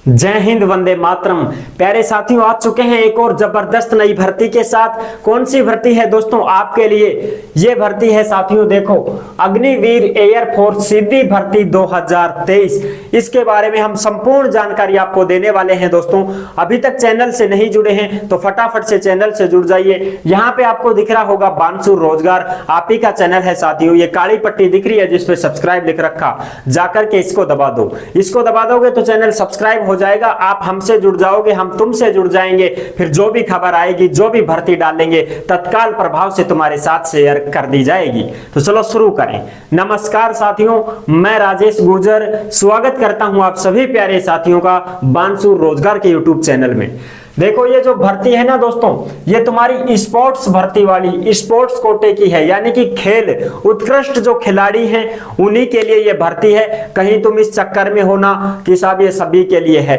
जय हिंद, वंदे मातरम। प्यारे साथियों, आ चुके हैं एक और जबरदस्त नई भर्ती के साथ। कौन सी भर्ती है दोस्तों आपके लिए? ये भर्ती है साथियों, देखो, अग्निवीर एयरफोर्स सीधी भर्ती 2023। इसके बारे में हम संपूर्ण जानकारी आपको देने वाले हैं दोस्तों। अभी तक चैनल से नहीं जुड़े हैं तो फटाफट से चैनल से जुड़ जाइए। यहाँ पे आपको दिख रहा होगा बानसूर रोजगार, आप ही का चैनल है साथियों। ये काली पट्टी दिख रही है जिसपे सब्सक्राइब लिख रखा, जाकर के इसको दबा दो। इसको दबा दोगे तो चैनल सब्सक्राइब हो जाएगा, आप हमसे जुड़ जाओगे, हम तुमसे जुड़ जाएंगे। फिर जो भी खबर आएगी, जो भी भर्ती डालेंगे, तत्काल प्रभाव से तुम्हारे साथ शेयर कर दी जाएगी। तो चलो शुरू करें। नमस्कार साथियों, मैं राजेश गुर्जर स्वागत करता हूं आप सभी प्यारे साथियों का बानसूर रोजगार के यूट्यूब चैनल में। देखो, ये जो भर्ती है ना दोस्तों, ये तुम्हारी स्पोर्ट्स भर्ती वाली स्पोर्ट्स कोटे की है, यानी कि खेल उत्कृष्ट जो खिलाड़ी हैं उन्हीं के लिए ये भर्ती है। कहीं तुम इस चक्कर में हो ना कि साहब ये सभी के लिए है,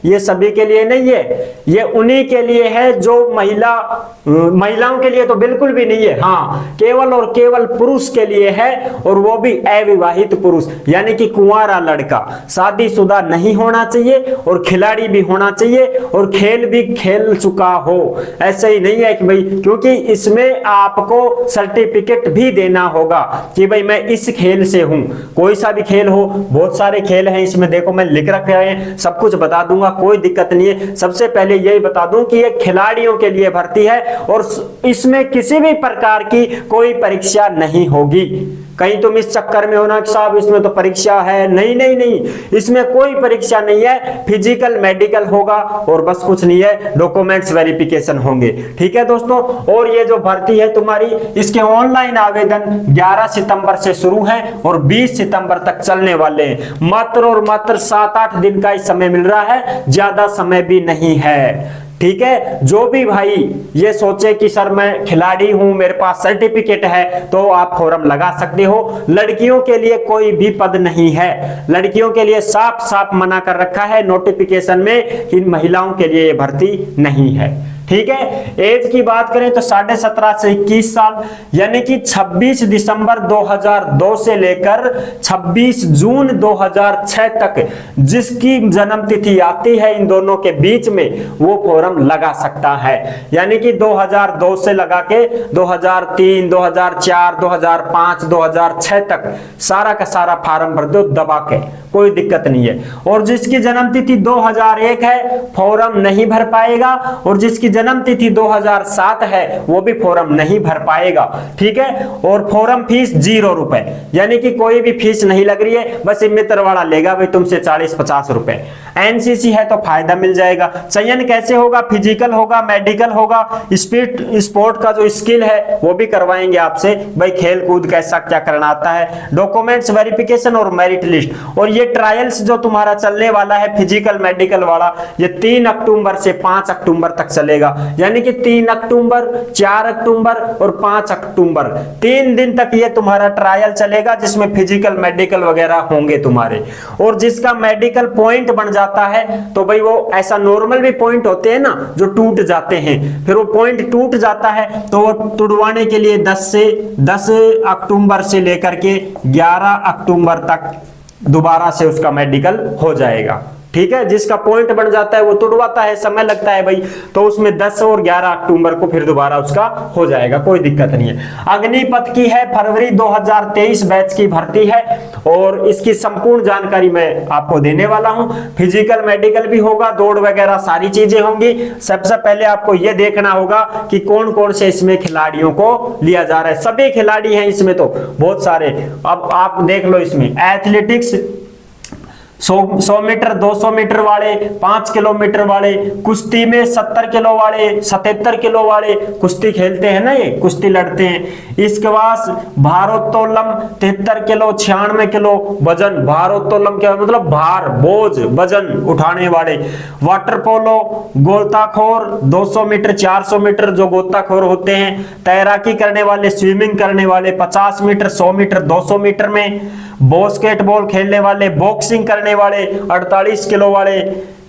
ये सभी के लिए नहीं है, ये उन्हीं के लिए है जो महिलाओं के लिए तो बिल्कुल भी नहीं है। हाँ, केवल और केवल पुरुष के लिए है, और वो भी अविवाहित पुरुष, यानी कि कुंवारा लड़का, शादीशुदा नहीं होना चाहिए और खिलाड़ी भी होना चाहिए और खेल भी खेल चुका हो। ऐसे ही नहीं है कि भाई, क्योंकि इसमें आपको सर्टिफिकेट भी देना होगा कि भाई मैं इस खेल से हूं। कोई सा भी खेल हो, बहुत सारे खेल हैं इसमें, देखो मैं लिख रखे हैं, सब कुछ बता दूंगा, कोई दिक्कत नहीं है। सबसे पहले यही बता दूं कि ये खिलाड़ियों के लिए भर्ती है और इसमें किसी भी प्रकार की कोई परीक्षा नहीं होगी। कहीं तुम इस चक्कर में हो ना कि साहब इसमें तो परीक्षा है, नहीं नहीं नहीं, इसमें कोई परीक्षा नहीं है। फिजिकल मेडिकल होगा और बस कुछ नहीं है, डॉक्यूमेंट्स वेरिफिकेशन होंगे। ठीक है दोस्तों, और ये जो भर्ती है तुम्हारी, इसके ऑनलाइन आवेदन 11 सितंबर से शुरू है और 20 सितंबर तक चलने वाले हैं। मात्र और मात्र 7-8 दिन का ही समय मिल रहा है, ज्यादा समय भी नहीं है। ठीक है, जो भी भाई ये सोचे कि सर मैं खिलाड़ी हूं, मेरे पास सर्टिफिकेट है, तो आप फॉर्म लगा सकते हो। लड़कियों के लिए कोई भी पद नहीं है, लड़कियों के लिए साफ साफ मना कर रखा है नोटिफिकेशन में कि महिलाओं के लिए ये भर्ती नहीं है। ठीक है, एज की बात करें तो 17.5 से 21 साल, यानी कि 26 दिसंबर 2002 से लेकर 26 जून 2006 तक जिसकी जन्म तिथि आती है इन दोनों के बीच में, वो फॉर्म लगा सकता है। यानी कि 2002 से लगा के 2003, 2004, 2005, 2006 तक सारा का सारा फॉर्म भर दो दबा के, कोई दिक्कत नहीं है। और जिसकी जन्म तिथि 2001 है फॉर्म नहीं भर पाएगा, और जिसकी जन्म तिथि 2007 है वो भी फॉर्म नहीं भर पाएगा। ठीक है, और फॉर्म फीस 0 रुपए, यानी कि कोई भी फीस नहीं लग रही है, बस मित्र वाला लेगा भाई तुमसे 40-50 रुपए। एनसीसी है तो फायदा मिल जाएगा। चयन कैसे होगा? फिजिकल होगा, मेडिकल होगा, स्पोर्ट का जो स्किल है वो भी करवाएंगे आपसे, भाई खेल कूद कैसा क्या करना आता है, डॉक्यूमेंट्स वेरिफिकेशन और मेरिट लिस्ट। और ये ट्रायल्स जो तुम्हारा चलने वाला है फिजिकल मेडिकल वाला, ये 3 अक्टूबर से 5 अक्टूबर तक चलेगा। यानी कि 3 अक्टूबर, 4 अक्टूबर और 5 अक्टूबर, 3 दिन तक ये तुम्हारा ट्रायल चलेगा, जिसमें फिजिकल मेडिकल वगैरह होंगे तुम्हारे। और जिसका मेडिकल पॉइंट बन जाता है तो भाई वो ऐसा नॉर्मल भी पॉइंट होते हैं ना जो टूट जाते हैं, फिर वो पॉइंट टूट जाता है तो वो तुड़वाने के लिए 10 अक्टूबर से लेकर के 11 अक्टूबर तक दोबारा से उसका मेडिकल हो जाएगा। ठीक है, जिसका पॉइंट बन जाता है वो तुड़वाता है, समय लगता है भाई, तो उसमें 10 और 11 अक्टूबर को फिर दोबारा उसका हो जाएगा, कोई दिक्कत नहीं है। अग्निपथ की है, फरवरी 2023 बैच की भर्ती है और इसकी संपूर्ण जानकारी मैं आपको देने वाला हूं। फिजिकल मेडिकल भी होगा, दौड़ वगैरह सारी चीजें होंगी। सबसे पहले आपको यह देखना होगा कि कौन कौन से इसमें खिलाड़ियों को लिया जा रहा है। सभी खिलाड़ी हैं इसमें, तो बहुत सारे। अब आप देख लो, इसमें एथलेटिक्स 100 मीटर, 200 मीटर वाले, 5 किलोमीटर वाले, कुश्ती में 70 किलो वाले, 77 किलो वाले कुश्ती खेलते हैं ना, ये कुश्ती लड़ते हैं। इसके बाद भारोत्तोलन 73 किलो, 96 किलो वजन। भारोत्तोलन क्या मतलब? भार, बोझ, वजन उठाने वाले। वाटर पोलो, गोताखोर 200 मीटर, 400 मीटर जो गोताखोर होते हैं। तैराकी करने वाले, स्विमिंग करने वाले 50 मीटर, 100 मीटर, 200 मीटर में। बास्केटबॉल खेलने वाले, बॉक्सिंग करने वाले 48 किलो वाले,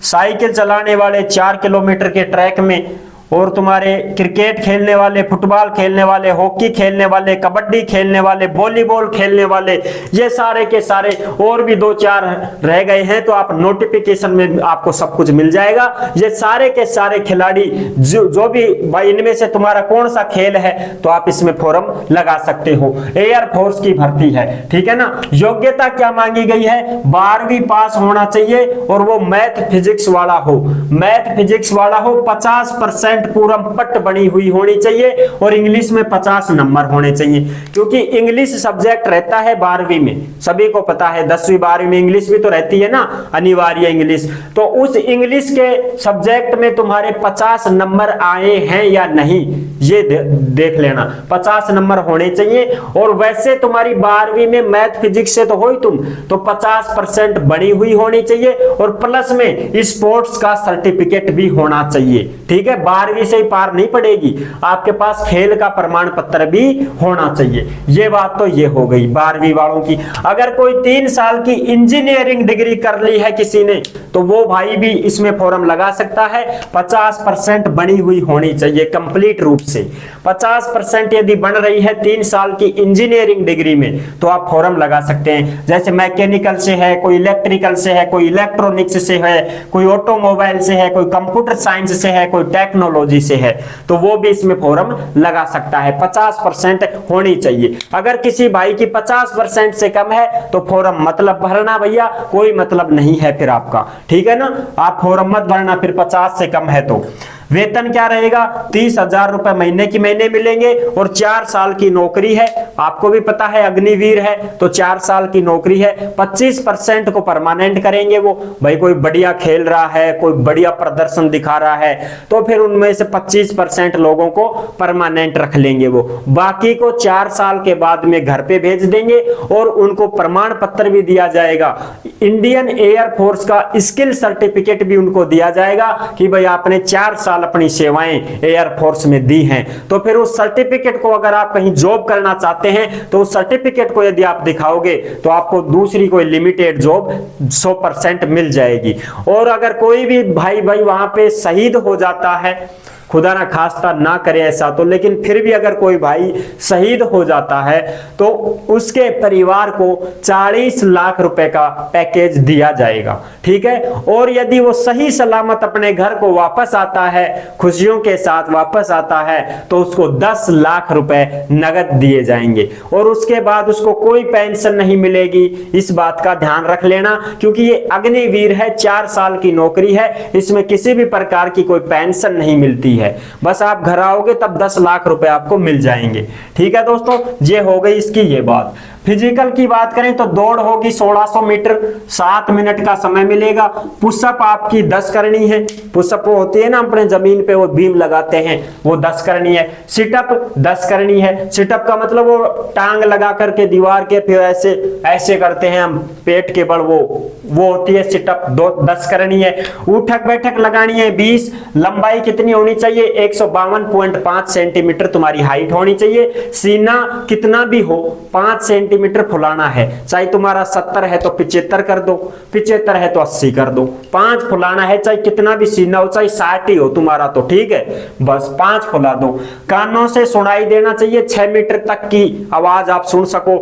साइकिल चलाने वाले 4 किलोमीटर के ट्रैक में, और तुम्हारे क्रिकेट खेलने वाले, फुटबॉल खेलने वाले, हॉकी खेलने वाले, कबड्डी खेलने वाले, वॉलीबॉल खेलने वाले, ये सारे के सारे, और भी 2-4 रह गए हैं तो आप नोटिफिकेशन में आपको सब कुछ मिल जाएगा। ये सारे के सारे खिलाड़ी जो भी भाई इनमें से तुम्हारा कौन सा खेल है तो आप इसमें फॉर्म लगा सकते हो। एयर फोर्स की भर्ती है, ठीक है ना। योग्यता क्या मांगी गई है, 12वीं पास होना चाहिए और वो मैथ फिजिक्स वाला हो, मैथ फिजिक्स वाला हो, 50% पूरा पट बनी हुई होनी चाहिए और इंग्लिश में 50 नंबर होने चाहिए, क्योंकि इंग्लिश सब्जेक्ट रहता है 12वीं में, सभी को पता है 10वीं 12वीं में इंग्लिश भी तो रहती है ना, अनिवार्य इंग्लिश। तो उस इंग्लिश के सब्जेक्ट में तुम्हारे 50 नंबर आए हैं या नहीं ये देख लेना, 50 नंबर होने चाहिए। और वैसे तुम्हारी 12वीं में मैथ फिजिक्स से तो हो ही तुम, तो 50% बनी हुई होनी चाहिए और प्लस में स्पोर्ट्स का सर्टिफिकेट भी होना चाहिए, ठीक है। 12वीं से ही पार नहीं पड़ेगी, आपके पास खेल का प्रमाण पत्र भी होना चाहिए। ये बात तो ये हो गई 12वीं वालों की। अगर कोई 3 साल की इंजीनियरिंग डिग्री कर ली है किसी ने तो वो भाई भी इसमें फॉर्म लगा सकता है। 50% बनी हुई होनी चाहिए कंप्लीट रूप से। 50% यदि बन रही है 3 साल की इंजीनियरिंग डिग्री में तो आप फॉर्म लगा सकते हैं। जैसे मैकेनिकल से है, कोई इलेक्ट्रिकल से है, कोई इलेक्ट्रॉनिक्स से है, कोई ऑटोमोबाइल से है, कोई कंप्यूटर साइंस से है, कोई टेक्नोलॉजी से है, तो वो भी इसमें फॉर्म लगा सकता है। 50% होनी चाहिए। अगर किसी भाई की 50% से कम है तो फॉर्म मतलब भरना भैया, कोई मतलब नहीं है फिर आपका, ठीक है ना। आप फॉर्म मत भरना फिर 50 से कम है तो। वेतन क्या रहेगा, 30,000 रुपए महीने की महीने मिलेंगे और 4 साल की नौकरी है। आपको भी पता है अग्निवीर है तो 4 साल की नौकरी है। 25% को परमानेंट करेंगे वो, भाई कोई बढ़िया खेल रहा है, कोई बढ़िया प्रदर्शन दिखा रहा है तो फिर उनमें से 25% लोगों को परमानेंट रख लेंगे वो, बाकी को 4 साल के बाद में घर पे भेज देंगे और उनको प्रमाण पत्र भी दिया जाएगा। इंडियन एयर फोर्स का स्किल सर्टिफिकेट भी उनको दिया जाएगा कि भाई आपने 4 साल अपनी सेवाएं एयर फोर्स में दी हैं। तो फिर उस सर्टिफिकेट को अगर आप कहीं जॉब करना चाहते हैं तो उस सर्टिफिकेट को यदि आप दिखाओगे तो आपको दूसरी कोई लिमिटेड जॉब 100% मिल जाएगी। और अगर कोई भी भाई वहां पे शहीद हो जाता है, खुदा ना खास्ता ना करे ऐसा तो, लेकिन फिर भी अगर कोई भाई शहीद हो जाता है तो उसके परिवार को 40 लाख रुपए का पैकेज दिया जाएगा, ठीक है। और यदि वो सही सलामत अपने घर को वापस आता है, खुशियों के साथ वापस आता है, तो उसको 10 लाख रुपए नगद दिए जाएंगे और उसके बाद उसको कोई पेंशन नहीं मिलेगी। इस बात का ध्यान रख लेना, क्योंकि ये अग्निवीर है, 4 साल की नौकरी है, इसमें किसी भी प्रकार की कोई पेंशन नहीं मिलती है। बस आप घर आओगे तब 10 लाख रुपए आपको मिल जाएंगे, ठीक है दोस्तों। ये हो गई इसकी ये बात। फिजिकल की बात करें तो दौड़ होगी 1600 मीटर, 7 मिनट का समय मिलेगा। पुशअप आपकी 10 करनी है, पुशअप वो होती है ना अपने जमीन पे वो बीम लगाते हैं, वो 10 करनी है। सिटअप 10 करनी है। सिटअप का मतलब वो टांग लगा करके दीवार के फिर ऐसे ऐसे करते हैं हम पेट के बल, वो होती है सिटअप, 10 करनी है। उठक बैठक लगानी है 20। लंबाई कितनी होनी चाहिए, 152.5 सेंटीमीटर तुम्हारी हाइट होनी चाहिए। सीना कितना भी हो 5 सेंटीमीटर फुलाना है, चाहे तुम्हारा 70 है तो 75 कर दो, 75 है तो 80 कर दो। 5 फुलाना है, चाहे कितना भी सीना हो, चाहे 60 ही हो तुम्हारा तो ठीक है, बस 5 फुला दो। कानों से सुनाई देना चाहिए 6 मीटर तक की आवाज आप सुन सको,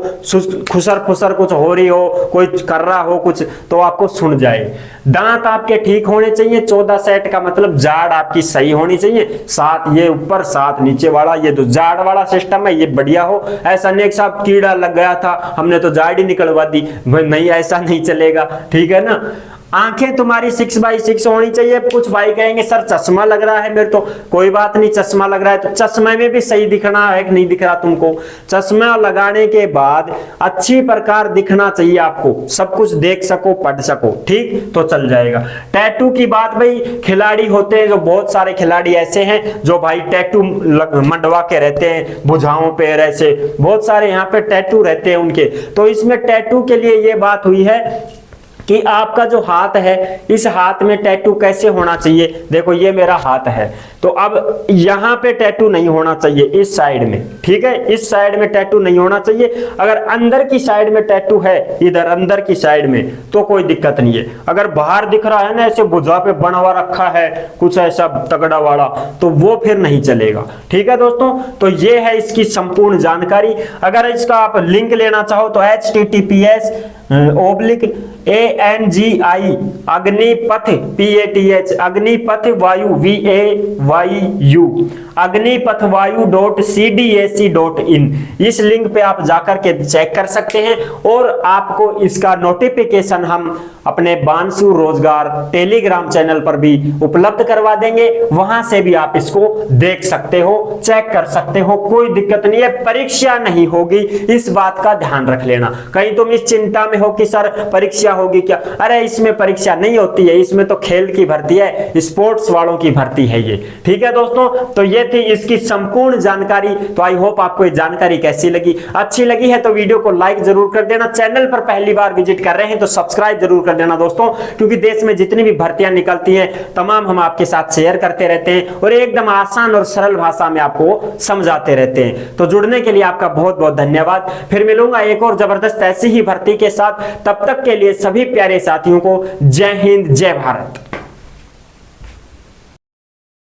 खुसर फुसर कुछ हो रही हो, कोई कर रहा हो कुछ तो आपको सुन जाए। दांत आपके ठीक होने चाहिए, 14 सेट का मतलब जाड़ आपकी सही होनी चाहिए, 7 ये ऊपर 7 नीचे वाला, ये तो जाड़ वाला सिस्टम है, ये बढ़िया हो। ऐसा नहीं एक साहब कीड़ा लग गया था हमने तो जाड़ ही निकलवा दी, नहीं ऐसा नहीं चलेगा, ठीक है ना। आंखें तुम्हारी 6x6 होनी चाहिए। कुछ भाई कहेंगे सर चश्मा लग रहा है मेरे, तो कोई बात नहीं, चश्मा लग रहा है तो चश्मे में भी सही दिखना है कि नहीं दिख रहा तुमको। चश्मा लगाने के बाद अच्छी प्रकार दिखना चाहिए आपको, सब कुछ देख सको पढ़ सको, ठीक तो चल जाएगा। टैटू की बात, भाई खिलाड़ी होते हैं जो बहुत सारे खिलाड़ी ऐसे हैं जो भाई टैटू मंडवा के रहते हैं भुजाओं पे, ऐसे बहुत सारे यहाँ पे टैटू रहते हैं उनके। तो इसमें टैटू के लिए ये बात हुई है कि आपका जो हाथ है, इस हाथ में टैटू कैसे होना चाहिए। देखो ये मेरा हाथ है, तो अब यहां पे टैटू नहीं होना चाहिए, इस साइड में, ठीक है, इस साइड में टैटू नहीं होना चाहिए। अगर अंदर की साइड में टैटू है, इधर अंदर की साइड में, तो कोई दिक्कत नहीं है। अगर बाहर दिख रहा है ना, ऐसे भुजा पे बना हुआ रखा है कुछ ऐसा तगड़ा वाला, तो वो फिर नहीं चलेगा, ठीक है दोस्तों। तो ये है इसकी संपूर्ण जानकारी। अगर इसका आप लिंक लेना चाहो तो https://ANGI अग्निपथ PATH अग्निपथ वायु VAYU अग्निपथवायु.cdac.in इस लिंक पे आप जाकर के चेक कर सकते हैं। और आपको इसका नोटिफिकेशन हम अपने बांसु रोजगार टेलीग्राम चैनल पर भी उपलब्ध करवा देंगे, वहां से भी आप इसको देख सकते हो, चेक कर सकते हो, कोई दिक्कत नहीं है। परीक्षा नहीं होगी, इस बात का ध्यान रख लेना। कहीं तुम इस चिंता में हो कि सर परीक्षा होगी क्या, अरे इसमें परीक्षा नहीं होती है, इसमें तो खेल की भर्ती है, स्पोर्ट्स वालों की भर्ती है ये, ठीक है दोस्तों। तो ये थी इसकी संपूर्ण जानकारी। तो आई होप आपको ये जानकारी कैसी लगी, अच्छी लगी है तो वीडियो को लाइक जरूर कर देना। चैनल पर पहली बार विजिट कर रहे हैं तो सब्सक्राइब जरूर कर देना दोस्तों, क्योंकि देश में जितनी भी भर्तियां निकलती हैं तमाम हम आपके साथ शेयर करते रहते हैं और एकदम आसान और सरल भाषा में आपको समझाते रहते हैं। तो जुड़ने के लिए आपका बहुत बहुत धन्यवाद। फिर मिलूंगा एक और जबरदस्त ऐसी ही भर्ती के साथ, तब तक के लिए सभी प्यारे साथियों को जय हिंद, जय भारत।